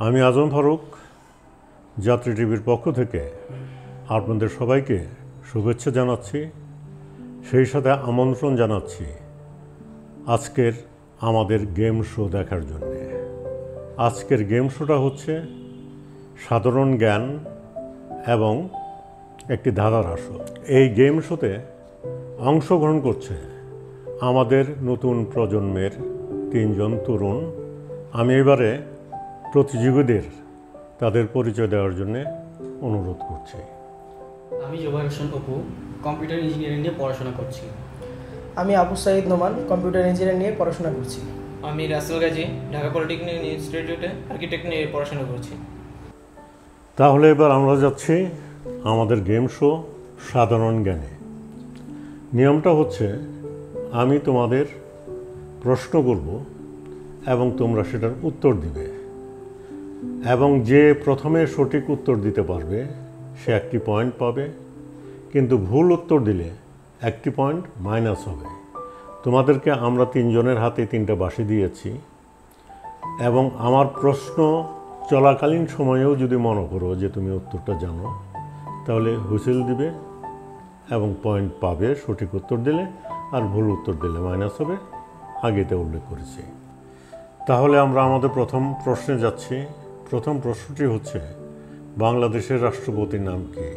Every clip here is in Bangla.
আমি আজম ফারুক যাত্রী টিভির পক্ষ থেকে আপনাদের সবাইকে শুভেচ্ছা জানাচ্ছি, সেই সাথে আমন্ত্রণ জানাচ্ছি আজকের আমাদের গেম শো দেখার জন্য। আজকের গেম শোটা হচ্ছে সাধারণ জ্ঞান এবং একটি ধাঁধার আসর। এই গেম শোতে অংশগ্রহণ করছে আমাদের নতুন প্রজন্মের 3 জন তরুণ। আমি এবারে প্রতিযোগীদের তাদের পরিচয় দেওয়ার জন্য অনুরোধ করছি। আমি জোবাইর হোসেন অপু, কম্পিউটার ইঞ্জিনিয়ারিং নিয়ে পড়াশোনা করছি। আমি আবু সাইদ নোমান, কম্পিউটার ইঞ্জিনিয়ারিং নিয়ে পড়াশোনা করছি। আমি রাসেল গাজী, ঢাকা পলিটেকনিক ইনস্টিটিউটে আর্কিটেক্ট নিয়ে পড়াশোনা করছি। তাহলে এবার আমরা যাচ্ছি আমাদের গেম শো সাধারণ জ্ঞানে। নিয়মটা হচ্ছে আমি তোমাদের প্রশ্ন করব এবং তোমরা সেটার উত্তর দিবে, এবং যে প্রথমে সঠিক উত্তর দিতে পারবে সে 1টি পয়েন্ট পাবে, কিন্তু ভুল উত্তর দিলে 1টি পয়েন্ট মাইনাস হবে। তোমাদেরকে আমরা 3 জনের হাতে 3টা বাঁশি দিয়েছি, এবং আমার প্রশ্ন চলাকালীন সময়েও যদি মনে করো যে তুমি উত্তরটা জানো, তাহলে হুইসেল দিবে এবং পয়েন্ট পাবে সঠিক উত্তর দিলে, আর ভুল উত্তর দিলে মাইনাস হবে। আগেতে উল্লেখ করেছি। তাহলে আমরা আমাদের প্রথম প্রশ্নে যাচ্ছি। প্রথম প্রশ্নটি হচ্ছে, বাংলাদেশের রাষ্ট্রপতির নাম কি?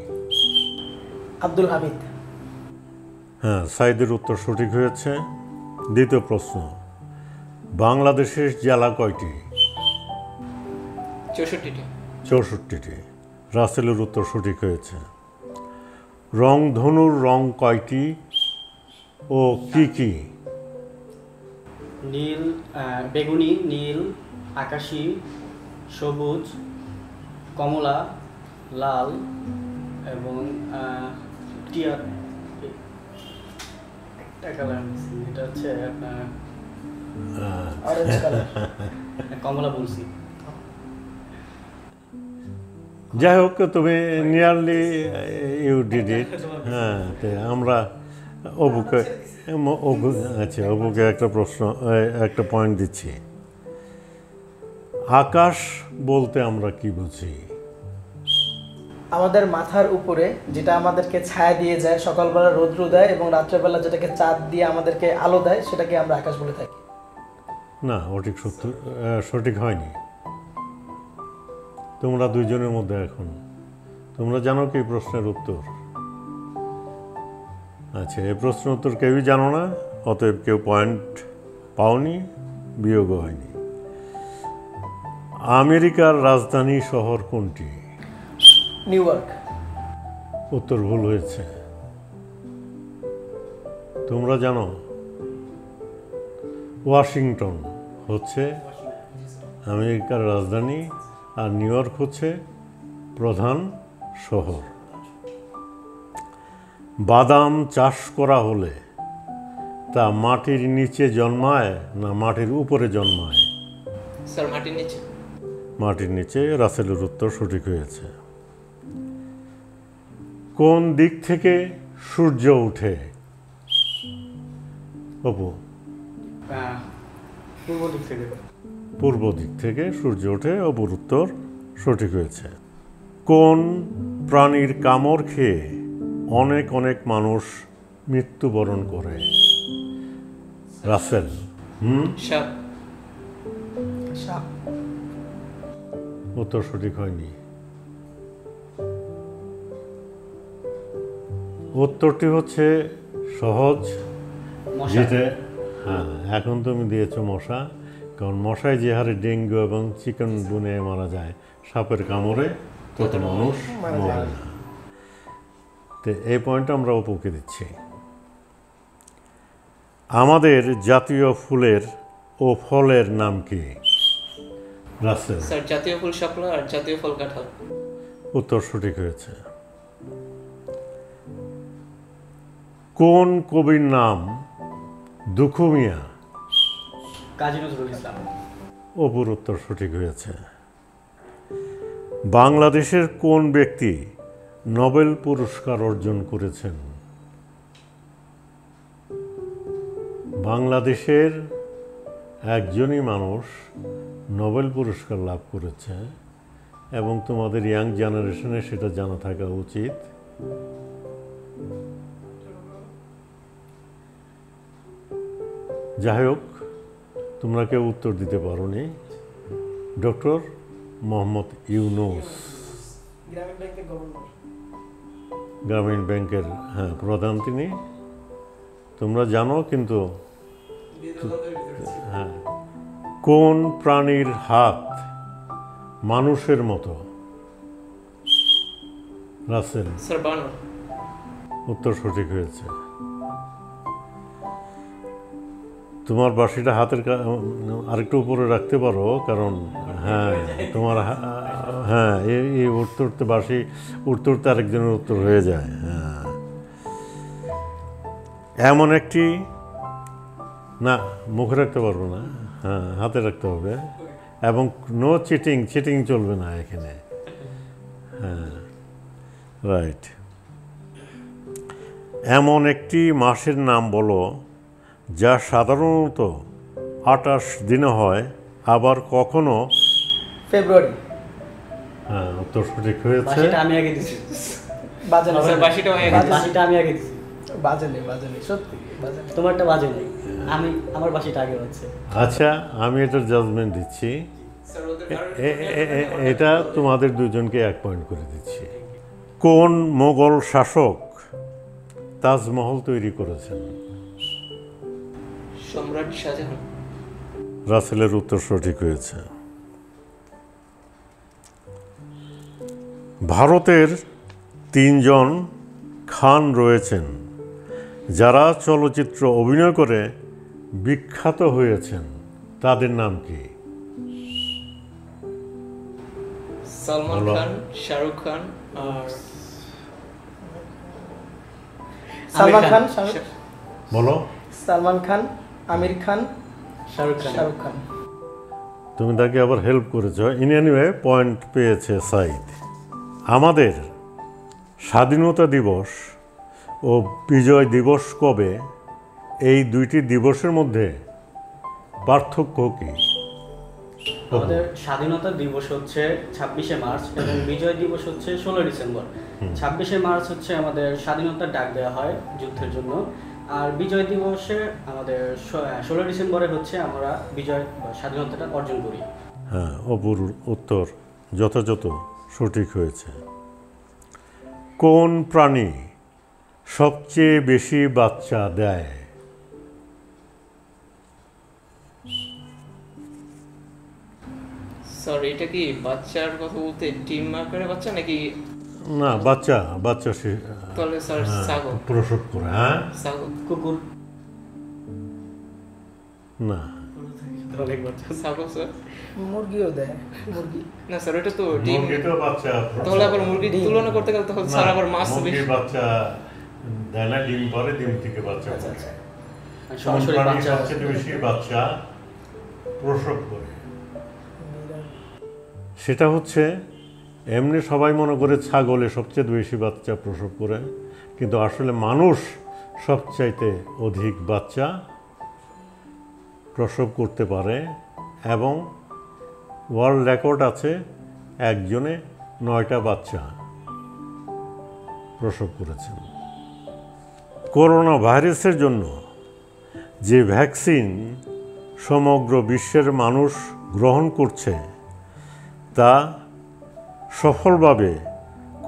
আব্দুল হামিদ। হ্যাঁ, সাইদের উত্তর সঠিক হয়েছে। দ্বিতীয় প্রশ্ন, বাংলাদেশের জেলা কয়টি? 64টি। 64টি। রাসেলের উত্তর সঠিক হয়েছে। রংধনুর রং কয়টি ও কি কি? নীল, বেগুনি, নীল, আকাশী, সবুজ, কমলা, লাল এবং টিয়া। একটা কালার মিসিং, এটা হচ্ছে আপনার অরেঞ্জ কালার। কমলা বলছি। যাই হোক, তুমি নিয়ারলি ইউ ডিড ইট। হ্যাঁ, আমরা অপুকে অপুকে একটা প্রশ্ন, একটা পয়েন্ট দিচ্ছি। আকাশ বলতে আমরা কি বুঝি? আমাদের মাথার উপরে যেটা আমাদেরকে ছায়া দিয়ে যায়, সকালবেলা রৌদ্র দেয় এবং রাত্রেবেলা যেটাকে চাঁদ দিয়ে আমাদেরকে আলো দেয়, সেটাকে আমরা আকাশ বলে থাকি। না, সঠিক হয়নি। তোমরা 2 জনের মধ্যে এখন তোমরা জানো কি প্রশ্নের উত্তর? আচ্ছা, এই প্রশ্নের উত্তর কেউই জানো না, অতএব কেউ পয়েন্ট পাওনি, বিয়োগও হয়নি। আমেরিকার রাজধানী শহর কোনটি? New York. উত্তর ভুল হয়েছে। তোমরা জানো ওয়াশিংটন হচ্ছে আমেরিকার রাজধানী, আর নিউ ইয়র্ক হচ্ছে প্রধান শহর। বাদাম চাষ করা হলে তা মাটির নিচে জন্মায় না মাটির উপরে জন্মায়? স্যার, মাটির নিচে। মাটির নিচে। রাসেলের উত্তর সঠিক হয়েছে। কোন দিক থেকে সূর্য ওঠে? অপু? পূর্ব দিক থেকে। পূর্ব দিক থেকে সূর্য ওঠে। অপুর উত্তর সঠিক হয়েছে। কোন প্রাণীর কামড় খেয়ে অনেক অনেক মানুষ মৃত্যুবরণ করে? রাসেল? সাপ। সাপ। উত্তর সঠিক হয়নি। উত্তরটি হচ্ছে সহজ, যেটা হ্যাঁ, এখন তুমি দিয়েছো মশা। কারণ মশায় যে হারে ডেঙ্গু এবং চিকেন গুনে মারা যায়, সাপের কামড়ে তত মানুষ মরে না। তো এই পয়েন্টটা আমরা অপুকে দিচ্ছি। আমাদের জাতীয় ফুলের ও ফলের নাম কি? রাসেল? স্যার, জাতীয় ফুল শাপলা আর জাতীয় ফল কাঁঠাল। উত্তর সঠিক হয়েছে। কোন কবির নাম দুখু মিয়া? কাজী নজরুল ইসলাম। অপুর উত্তর সঠিক হয়েছে। বাংলাদেশের কোন ব্যক্তি নোবেল পুরস্কার অর্জন করেছেন? বাংলাদেশের একজনই মানুষ নোবেল পুরস্কার লাভ করেছে এবং তোমাদের ইয়াং জেনারেশনে সেটা জানা থাকা উচিত। যাই হোক, তোমরা কেউ উত্তর দিতে পারোনি। ডক্টর মোহাম্মদ ইউনূস, গ্রামীণ ব্যাংকের গভর্নর। গ্রামীণ ব্যাংকের প্রধান তিনি। তোমরা জানো কিন্তু হ্যাঁ, কোন প্রাণীর হাত মানুষের মতো? রাসেল, স্যার বানর। উত্তর সঠিক হয়েছে। তোমার বাঁশিটা হাতের আরেকটু উপরে রাখতে পারো, কারণ হ্যাঁ তোমার হ্যাঁ এই উঠতে উঠতে বাঁশি উঠতে উঠতে আরেকজনের উত্তর হয়ে যায়। হ্যাঁ, এমন একটি, না মুখে রাখতে পারবো না, হ্যাঁ হাতে রাখতে হবে, এবং নো চিটিং, চিটিং চলবে না এখানে। হ্যাঁ, রাইট। এমন একটি মাসের নাম বলো যা সাধারণত 28 দিনে হয়, আবার কখনো ফেব্রুয়ারি। হ্যাঁ, উত্তর সঠিক হয়েছে। বাসিটা আমি আগে দিছি। বাজে না, স্যার বাসিটা হয়ে গেছে। বাসিটা আমি আগে দিছি। বাজে নেই, বাজে নেই, সত্যি বাজে নেই। তোমারটা বাজে নেই, আমার বাসিটা আগে হচ্ছে। আচ্ছা, আমি এটার জাজমেন্ট দিচ্ছি। স্যার ওদের এটা তোমাদের দুজনকে 1 পয়েন্ট করে দিচ্ছি। কোন মোগল শাসক তাজমহল তৈরি করেছেন? সম্রাট শাহজাহান। রাসেলের উত্তর সঠিক হয়েছে। ভারতের 3 জন খান রয়েছেন যারা চলচ্চিত্র অভিনয় করে বিখ্যাত হয়েছেন, তাদের নাম কি? সালমান বলো। খান, শাহরুখ খান আর সালমান খান, বলো। সালমান খান, আমির খান, শাহরুখ খান। শাহরুখ খান। তুমি তাকে আবার হেল্প করেছো। ইন এনিওয়ে পয়েন্ট পেয়েছে সাইদ। আমাদের স্বাধীনতা দিবস ও বিজয় দিবস কবে? এই দুইটি দিবসের মধ্যে পার্থক্য কি? আমাদের স্বাধীনতা দিবস হচ্ছে 26শে মার্চ এবং বিজয় দিবস হচ্ছে 16 ডিসেম্বর। 26শে মার্চ হচ্ছে আমাদের স্বাধীনতার ডাক দেওয়া হয় যুদ্ধের জন্য, আর বিজয় দিবসে আমাদের 16 ডিসেম্বরে হচ্ছে আমরা বিজয় বা স্বাধীনতাটা অর্জন করি। হ্যাঁ, অপুর উত্তর যথাযথ সঠিক হয়েছে। কোন প্রাণী সবচেয়ে বেশি বাচ্চা দেয়? স্যার এটা কি বাচ্চার কথা বলতে টিম আকারে বাচ্চা নাকি? না, বাচ্চা বাচ্চা তাহলে স্যার ছাগল। প্রসব করে। হ্যাঁ, ছাগল। কুকুর। না, অনেক বাচ্চা। ছাগল স্যার। মুরগিও দেয়, মুরগি। না স্যার এটা তো ডিম। মুরগি তো বাচ্চা তাহলে আবার মুরগির তুলনা করতে গেলে তাহলে স্যার আবার মাছ তো মুরগি বেশি। বাচ্চা দেয় না, ডিম পারে, ডিম থেকে বাচ্চা আচ্ছা করে। আচ্ছা। আর কোন সরাসরি প্রাণী বাচ্চা সবচেয়ে বেশি বাচ্চা প্রসব করে? সেটা হচ্ছে, এমনি সবাই মনে করে ছাগলে সবচেয়ে বেশি বাচ্চা প্রসব করে, কিন্তু আসলে মানুষ সবচাইতে অধিক বাচ্চা প্রসব করতে পারে, এবং ওয়ার্ল্ড রেকর্ড আছে একজনে 9টা বাচ্চা প্রসব করেছেন। করোনা ভাইরাসের জন্য যে ভ্যাকসিন সমগ্র বিশ্বের মানুষ গ্রহণ করছে তা সফলভাবে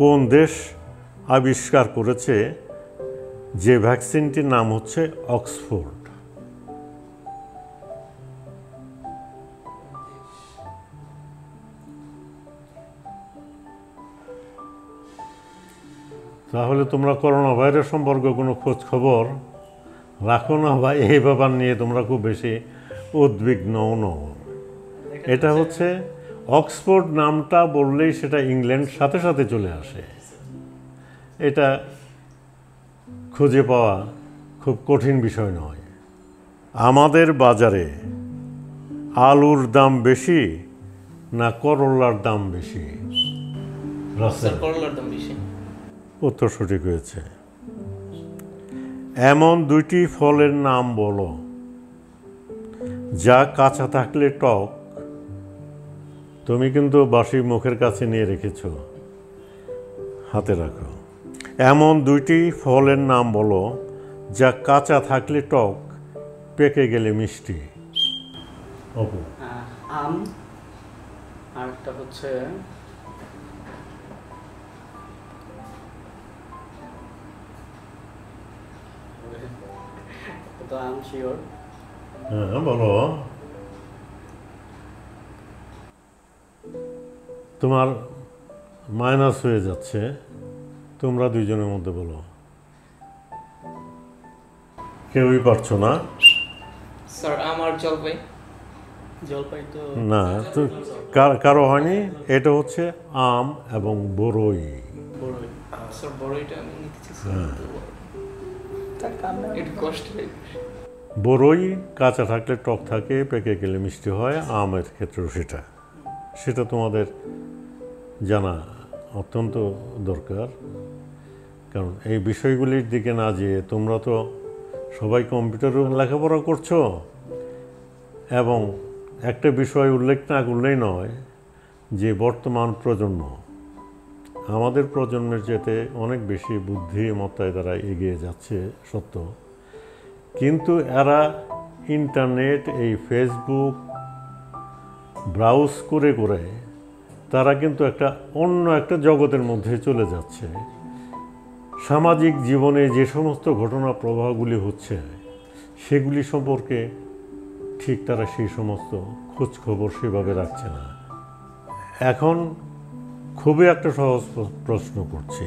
কোন দেশ আবিষ্কার করেছে? যে ভ্যাকসিনটির নাম হচ্ছে অক্সফোর্ড। তাহলে তোমরা করোনা ভাইরাস সম্পর্কে কোনো খোঁজ খবর রাখো না, বা এই ব্যাপার নিয়ে তোমরা খুব বেশি উদ্বিগ্নও নও। এটা হচ্ছে, অক্সফোর্ড নামটা বললেই সেটা ইংল্যান্ড সাথে সাথে চলে আসে। এটা খুঁজে পাওয়া খুব কঠিন বিষয় নয়। আমাদের বাজারে আলুর দাম বেশি না করলার দাম বেশি? স্যার করলার দাম বেশি। উত্তর সঠিক হয়েছে। এমন 2টি ফলের নাম বলো যা কাঁচা থাকলে টক তুমি কিন্তু বাঁশি মুখের কাছে নিয়ে রেখেছো, হাতে রাখো। এমন দুইটি ফলের নাম বলো যা কাঁচা থাকলে টক, পেকে গেলে মিষ্টি। অপু। আম, আর একটা হচ্ছে তো আম শিওর। হ্যাঁ বলো। তোমার মাইনাস হয়ে যাচ্ছে, তোমরা দুইজনের মধ্যে বলো। কেউই পারছো না। স্যার আমার জলপাই। জলপাই তো না, তো কারো হয়নি। এটা হচ্ছে আম এবং বরই। বড়ই। স্যার বড়ইটা আমি নিতে চাইছি, একটু কষ্ট বরই কাঁচা থাকলে টক থাকে, পেকে গেলে মিষ্টি হয়। আমের ক্ষেত্রেও সেটা তোমাদের জানা অত্যন্ত দরকার, কারণ এই বিষয়গুলির দিকে না যেয়ে তোমরা তো সবাই কম্পিউটারে লেখাপড়া করছো, এবং একটা বিষয় উল্লেখ না করলেই নয় যে বর্তমান প্রজন্ম আমাদের প্রজন্মের যেতে অনেক বেশি বুদ্ধিমত্তায় তারা এগিয়ে যাচ্ছে সত্য, কিন্তু এরা ইন্টারনেট, এই ফেসবুক ব্রাউজ করে করে তারা কিন্তু অন্য একটা জগতের মধ্যে চলে যাচ্ছে। সামাজিক জীবনে যে সমস্ত ঘটনা প্রবাহগুলি হচ্ছে সেগুলি সম্পর্কে ঠিক তারা সেই সমস্ত খোঁজ খবর সেভাবে রাখছে না। এখন খুবই একটা সহজ প্রশ্ন করছি,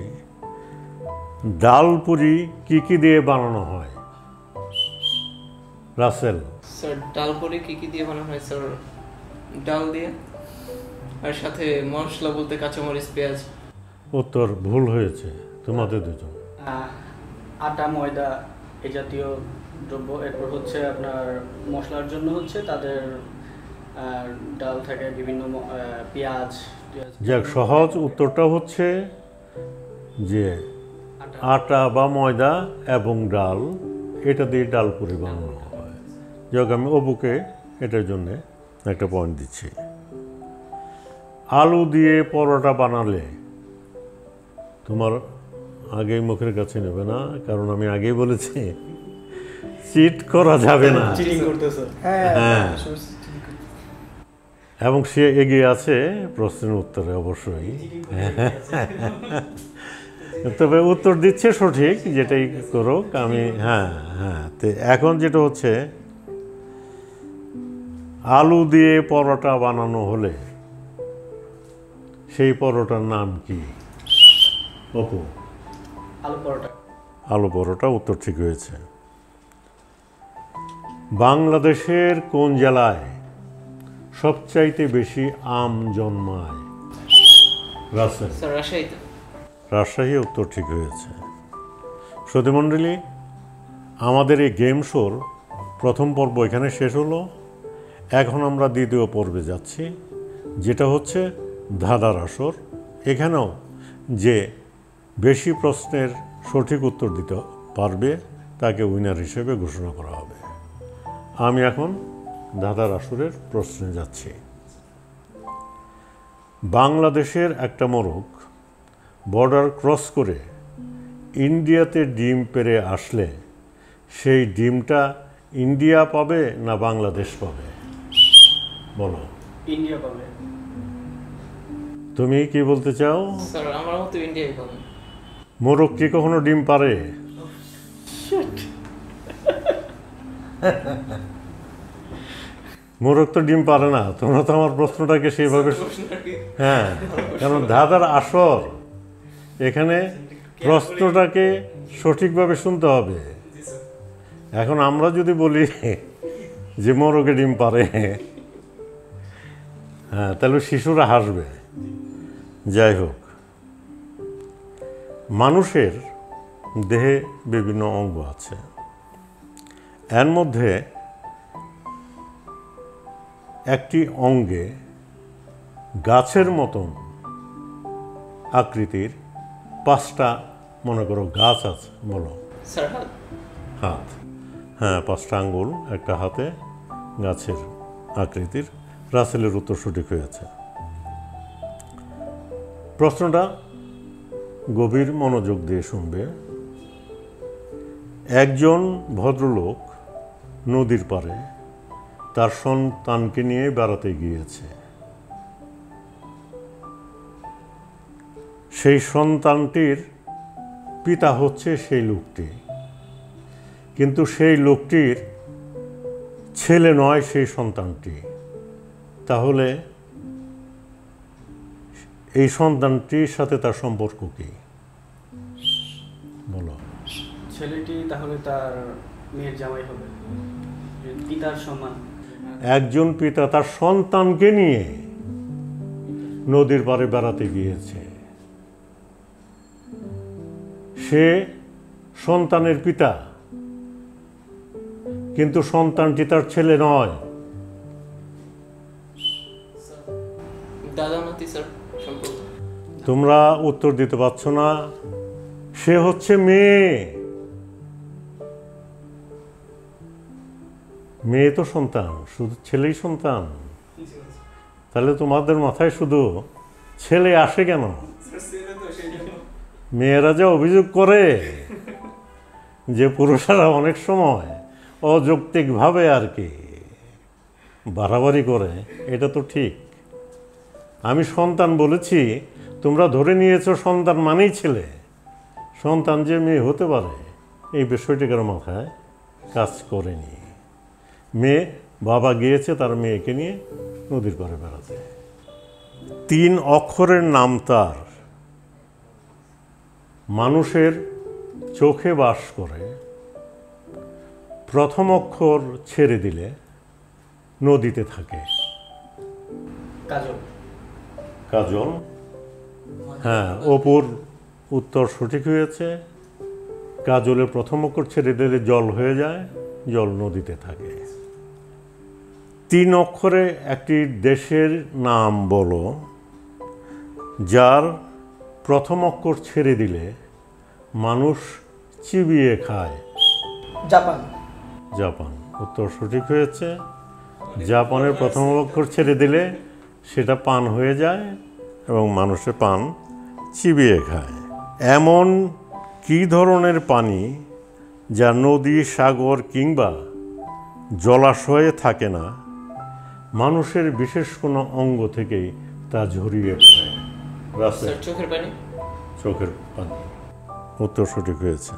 ডাল পুরি কী দিয়ে বানানো হয়? রাসেল। স্যার ডাল পুরি কি দিয়ে বানানো হয়? স্যার ডাল দিয়ে, আর সাথে মশলা বলতে কাঁচামরিচ, পেঁয়াজ। উত্তর ভুল হয়েছে তোমাদের দুজন। আটা, ময়দা এই জাতীয় দ্রব্য। এরপর হচ্ছে আপনার মশলার জন্য হচ্ছে তাদের ডাল থাকে, বিভিন্ন পেঁয়াজ। যাক, সহজ উত্তরটা হচ্ছে যে আটা বা ময়দা এবং ডাল, এটা দিয়ে ডাল পুরি বানানো হয়। যাক, আমি অপুকে এটার জন্যে একটা পয়েন্ট দিচ্ছি। আলু দিয়ে পরোটা বানালে, তোমার আগেই মুখের কাছে নেবে না, কারণ আমি আগেই বলেছি চিট করা যাবে না। চিটিং করতেছে। হ্যাঁ। এবং সে এগিয়ে আছে প্রশ্নের উত্তরে অবশ্যই। তবে উত্তর দিচ্ছে সঠিক, যেটাই করুক। আমি তো এখন যেটা হচ্ছে, আলু দিয়ে পরোটা বানানো হলে সেই পরোটার নাম কি? অপু। আলু পরোটা। আলু পরোটা উত্তর ঠিক হয়েছে। বাংলাদেশের কোন জেলায় সবচাইতে বেশি আম জন্মায়? রাজশাহী। স্যার রাজশাহীতে। রাজশাহী উত্তর ঠিক হয়েছে। শ্রোতৃমণ্ডলী, আমাদের এই গেম শোর প্রথম পর্ব এখানে শেষ হলো। এখন আমরা দ্বিতীয় পর্বে যাচ্ছি, যেটা হচ্ছে ধাঁধার আসর। এখানেও যে বেশি প্রশ্নের সঠিক উত্তর দিতে পারবে তাকে উইনার হিসেবে ঘোষণা করা হবে। আমি এখন ধাঁধার আসরের প্রশ্নে যাচ্ছি। বাংলাদেশের একটা মোরগ বর্ডার ক্রস করে ইন্ডিয়াতে ডিম পেড়ে আসলে সেই ডিমটা ইন্ডিয়া পাবে না বাংলাদেশ পাবে? বলো। ইন্ডিয়া পাবে। তুমি কি বলতে চাও? স্যার আমার মতো ইন্ডিয়াই পাবে। মোরগ কি কখনো ডিম পারে? মোরগ তো ডিম পারে না। তোমরা তো আমার প্রশ্নটাকে সেইভাবে, হ্যাঁ, কারণ ধাঁধার আসর, এখানে প্রশ্নটাকে সঠিকভাবে শুনতে হবে। এখন আমরা যদি বলি যে মোরগে ডিম পারে, হ্যাঁ, তাহলে শিশুরা হাসবে। যাই হোক, মানুষের দেহে বিভিন্ন অঙ্গ আছে। এর মধ্যে একটি অঙ্গে গাছের মতন আকৃতির 5টা মনে করো গাছ আছে। বলো। স্যার হাত। হাত। হ্যাঁ, 5টা আঙ্গুল একটা হাতে, গাছের আকৃতির। রাসেলের উত্তর সঠিক হয়েছে। প্রশ্নটা গভীর মনোযোগ দিয়ে শুনবে। একজন ভদ্রলোক নদীর পাড়ে তার সন্তানকে নিয়ে বেড়াতে গিয়েছে। সেই সন্তানটির পিতা হচ্ছে সেই লোকটি, কিন্তু সেই লোকটির ছেলে নয় সেই সন্তানটি। তাহলে এই সন্তানটির সাথে তার সম্পর্ক কি? বলো। ছেলেটি তাহলে তার মেয়ের জামাই হবে, পিতার সমান। একজন পিতা তার সন্তানকে নিয়ে নদীর পাড়ে বেড়াতে গিয়েছে। সে সন্তানের পিতা, কিন্তু সন্তানটি তার ছেলে নয়। দাদা নাতি স্যার সম্পর্ক। তোমরা উত্তর দিতে পারছো না। সে হচ্ছে মেয়ে। মেয়ে তো সন্তান, শুধু ছেলেই সন্তান। তাহলে তোমাদের মাথায় শুধু ছেলে আসে কেন? মেয়েরা যা অভিযোগ করে যে পুরুষেরা অনেক সময় অযৌক্তিকভাবে আর কি বাড়াবাড়ি করে, এটা তো ঠিক। আমি সন্তান বলেছি, তোমরা ধরে নিয়েছো সন্তান মানেই ছেলে। সন্তান যে মেয়ে হতে পারে এই বিষয়টিকার মাথায় কাজ করেনি। মেয়ে, বাবা গিয়েছে তার মেয়েকে নিয়ে নদীর পাড়ে বেড়াতে। 3 অক্ষরের নাম তার, মানুষের চোখে বাস করে। প্রথম অক্ষর ছেড়ে দিলে নদীতে থাকে। কাজল। কাজল। হ্যাঁ, অপুর উত্তর সঠিক হয়েছে। কাজলের প্রথম অক্ষর ছেড়ে দিলে জল হয়ে যায়, জল নদীতে থাকে। 3 অক্ষরে একটি দেশের নাম বলো যার প্রথম অক্ষর ছেড়ে দিলে মানুষ চিবিয়ে খায়। জাপান। জাপান। উত্তর সঠিক হয়েছে। জাপানের প্রথম অক্ষর ছেড়ে দিলে সেটা পান হয়ে যায় এবং মানুষের পান চিবিয়ে খায়। এমন কী ধরনের পানি যা নদী, সাগর কিংবা জলাশয়ে থাকে না, মানুষের বিশেষ কোনো অঙ্গ থেকেই তা ঝরিয়ে পড়ে? রাসেল। স্যার চোখের পানি। চোখের পানি। উত্তর সঠিক হয়েছে।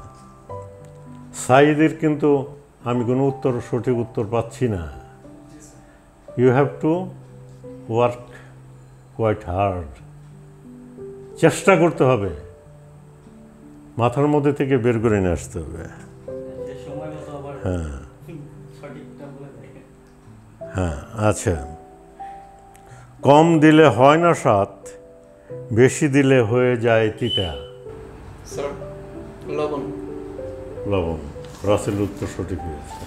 সাইদের কিন্তু আমি কোনো সঠিক উত্তর পাচ্ছি না। You have to work quite hard. চেষ্টা করতে হবে, মাথার মধ্যে থেকে বের করে নিয়ে আসতে হবে। সময় মতো আবার হ্যাঁ সঠিকটা বলে দেয়। হ্যাঁ, আচ্ছা। কম দিলে হয় না স্বাদ, বেশি দিলে হয়ে যায় তিতা। স্যার লবণ। লবণ। রাসেল উত্তর সঠিক হয়েছে।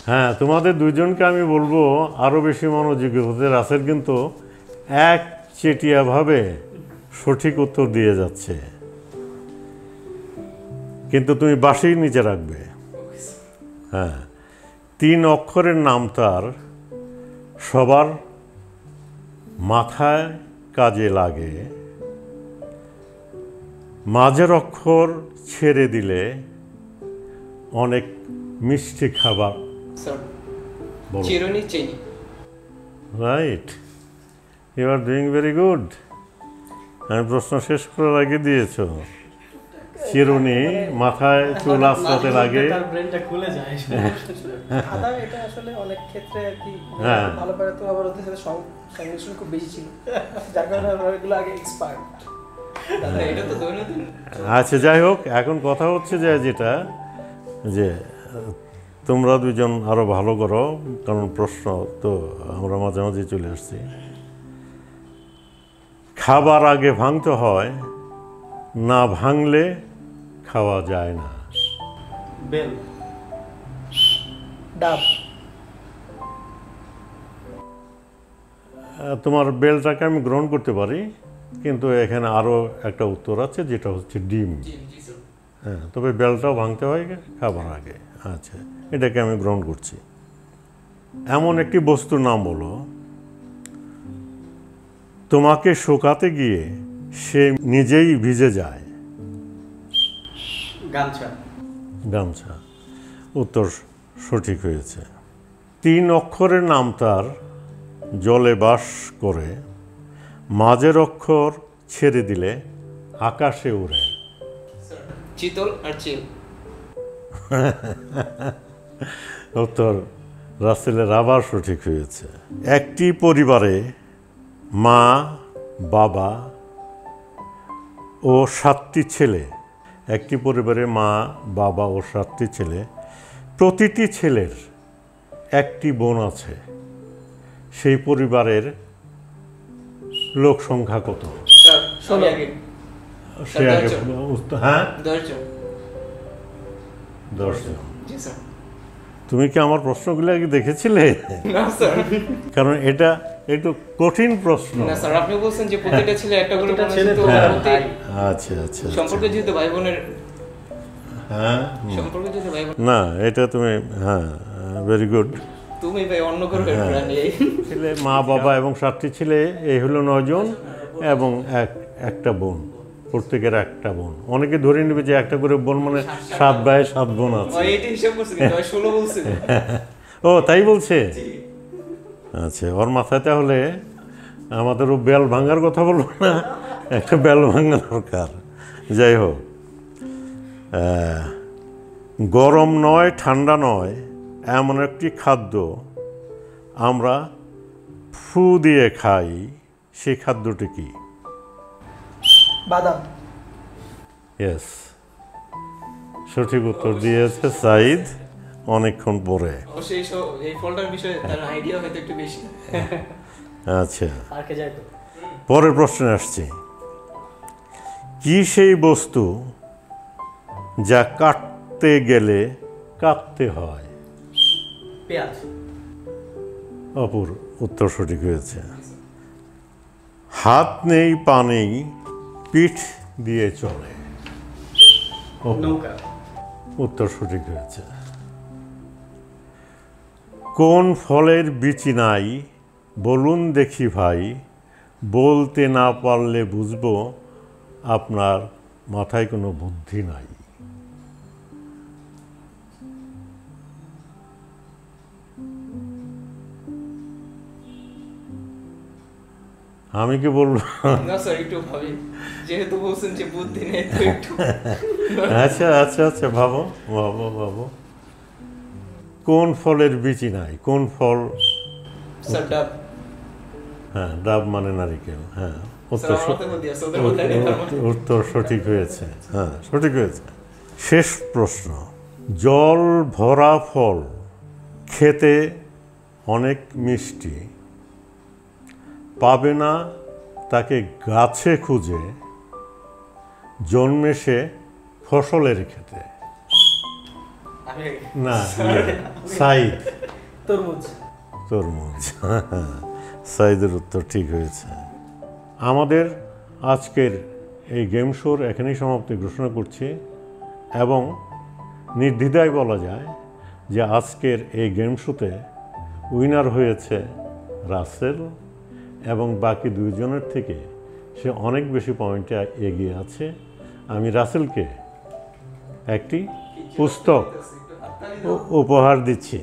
হ্যাঁ, তোমাদের দুইজনকে আমি বলবো আরও বেশি মনোযোগী হতে। রাসেল কিন্তু একচেটিয়াভাবে সঠিক উত্তর দিয়ে যাচ্ছে, কিন্তু তুমি বাঁশির নিচে রাখবে। হ্যাঁ, 3 অক্ষরের নাম তার, সবার মাথায় কাজে লাগে। মাঝের অক্ষর ছেড়ে দিলে অনেক মিষ্টি খাবার। স্যার বলো। চিরুনি চিনি। Right, you are doing very good. আমি প্রশ্ন শেষ করার আগে দিয়েছো। চিরুনি মাথায় চুল আঁচড়াতে লাগে। তার ব্রেনটা খুলে যায়। আদা এটা আসলে অনেক ক্ষেত্রে আর কি হ্যাঁ। ভালো পারে, তো আবার ওদের সাথে সংমিশ্রণ খুব বেশি ছিল, যার কারণে আমরা এগুলো আগে এক্সপার্ট। দাদা এটা তো দৈনন্দিন। আচ্ছা, যাই হোক, এখন কথা হচ্ছে যেটা যে তোমরা দুজন আরো ভালো করো, কারণ প্রশ্ন তো আমরা মাঝে মাঝে চলে আসছি। খাবার আগে ভাঙতে হয়, না ভাঙলে খাওয়া যায় না। বেল। ডাব। তোমার বেলটাকে আমি গ্রহণ করতে পারি, কিন্তু এখানে আরও একটা উত্তর আছে, যেটা হচ্ছে ডিম। হ্যাঁ, তবে বেলটাও ভাঙতে হয় খাবার আগে। আচ্ছা, এটাকে আমি গ্রহণ করছি। এমন একটি বস্তুর নাম বলো তোমাকে শুকাতে গিয়ে সে নিজেই ভিজে যায়? গামছা। গামছা। উত্তর সঠিক হয়েছে। 3 অক্ষরের নাম তার, জলে বাস করে, মাঝের অক্ষর ছেড়ে দিলে আকাশে উড়ে। চিতল আর চিল। উত্তর রাসেলের আবার সঠিক হয়েছে। একটি পরিবারে মা, বাবা ও 7টি ছেলে। একটি পরিবারে মা, বাবা ও 7টি ছেলে। প্রতিটি ছেলের একটি বোন আছে। সেই পরিবারের লোক সংখ্যা কত? স্যার আমি আগে সে আগে হ্যাঁ 10 জন। 10 জন। জি স্যার। তুমি কি আমার প্রশ্নগুলো আগে দেখেছিলে? না স্যার। কারণ এটা একটু কঠিন প্রশ্ন। না স্যার, আপনি বলছেন যে প্রতিটা ছেলে একটা করে বোন আছে, ছেলে তো তো প্রতি আচ্ছা আচ্ছা সম্পর্কে যেহেতু ভাই বোনের হ্যাঁ সম্পর্কে যেহেতু ভাই বোন, না এটা তুমি হ্যাঁ ভেরি গুড। তুমি ভাই অন্য করে প্রাণী। ছেলে, মা, বাবা এবং 7টি ছেলে, এই হলো 9 জন এবং একটা বোন, প্রত্যেকের একটা বোন। অনেকে ধরে নেবে যে একটা করে বোন মানে 7 ভাই 7 বোন আছে। ভাই এটা হিসাব করছে কিন্তু ভাই 16 বলছে। ও তাই বলছে? আচ্ছা, ওর মাথায় তাহলে আমাদেরও বেল ভাঙার কথা বলবো না, একটা বেল ভাঙা দরকার। যাই হোক, গরম নয় ঠান্ডা নয় এমন একটি খাদ্য আমরা ফু দিয়ে খাই, সেই খাদ্যটি কি? বাদাম। ইয়েস, সঠিক উত্তর দিয়েছে সাইদ অনেকক্ষণ পরে। অবশ্যই এই ফলটার বিষয়ে তার আইডিয়া হয়তো একটু বেশি। আচ্ছা, পার্কে যায় তো। পরের প্রশ্নে আসছি। কি সেই বস্তু যা কাটতে গেলে কাটতে হয়? পেঁয়াজ। অপুর উত্তর সঠিক হয়েছে। হাত নেই পা নেই পিঠ দিয়ে চলে। অপু, নৌকা। উত্তর সঠিক হয়েছে। কোন ফলের বিচি নাই বলুন দেখি ভাই, বলতে না পারলে বুঝবো আপনার মাথায় কোনো বুদ্ধি নাই। আমি কি বলবো? না স্যার, একটু ভাবি, যেহেতু বলছেন যে বুদ্ধি নেই তো একটু। আচ্ছা আচ্ছা আচ্ছা, ভাবো ভাবো ভাবো। কোন ফলের বিচি নাই? কোন ফল? স্যার ডাব। হ্যাঁ, ডাব মানে নারিকেল। হ্যাঁ, স্যার আমার মাথায় বুদ্ধি আছে, ওদের মাথায় নেই তার মানে। উত্তর সঠিক হয়েছে। হ্যাঁ, সঠিক হয়েছে। শেষ প্রশ্ন। জল ভরা ফল খেতে অনেক মিষ্টি, পাবে না তাকে গাছে খুঁজে, জন্মে সে ফসলের খেতে। আমি না, সাইদ। তরমুজ। তরমুজ। সাইদের উত্তর ঠিক হয়েছে। আমাদের আজকের এই গেম শোর এখানেই সমাপ্তি ঘোষণা করছি এবং নির্দ্বিধায় বলা যায় যে আজকের এই গেম শোতে উইনার হয়েছে রাসেল এবং বাকি 2 জনের থেকে সে অনেক বেশি পয়েন্টে এগিয়ে আছে। আমি রাসেলকে একটি পুস্তক উপহার দিচ্ছি।